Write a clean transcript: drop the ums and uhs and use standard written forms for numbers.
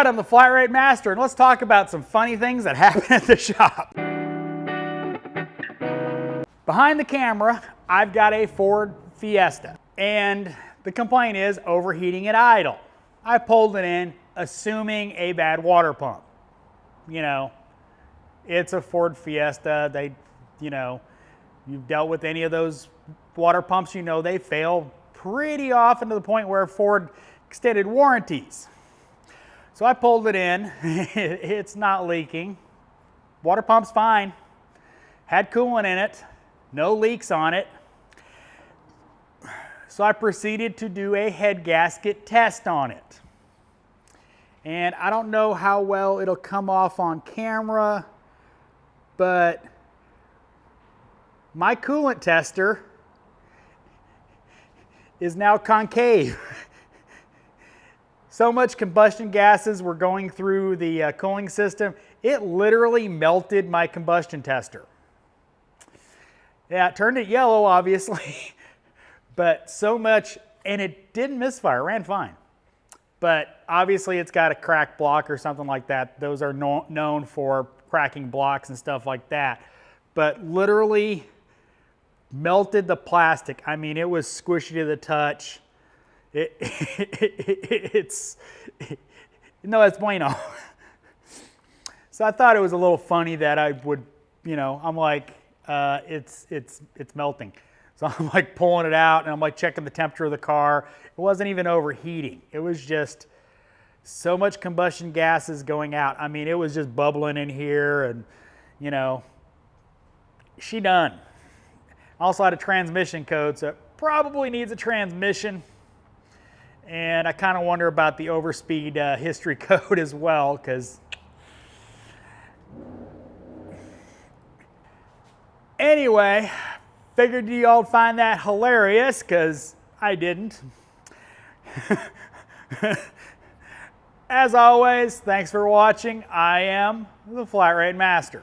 Scott, I'm the Flat Rate Master, and let's talk about some funny things that happen at the shop. Behind the camera, I've got a Ford Fiesta, and the complaint is overheating at idle. I pulled it in, assuming a bad water pump. You know, it's a Ford Fiesta. You've dealt with any of those water pumps, you know they fail pretty often to the point where Ford extended warranties. So I pulled it in, it's not leaking. Water pump's fine. Had coolant in it, no leaks on it. So I proceeded to do a head gasket test on it. And I don't know how well it'll come off on camera, but my coolant tester is now concave. So much combustion gases were going through the cooling system, it literally melted my combustion tester. Yeah, it turned it yellow, obviously, but so much, and it didn't misfire, it ran fine. But obviously it's got a cracked block or something like that. Those are known for cracking blocks and stuff like that. But literally melted the plastic. I mean, it was squishy to the touch. It's bueno. So I thought it was a little funny that I would, I'm like, it's melting. So I'm like pulling it out and I'm like checking the temperature of the car. It wasn't even overheating. It was just so much combustion gases going out. I mean, it was just bubbling in here and, she done. Also had a transmission code, so it probably needs a transmission. And I kind of wonder about the overspeed history code as well, because anyway, figured you all find that hilarious, because I didn't. As always, thanks for watching. I am the Flat Rate Master.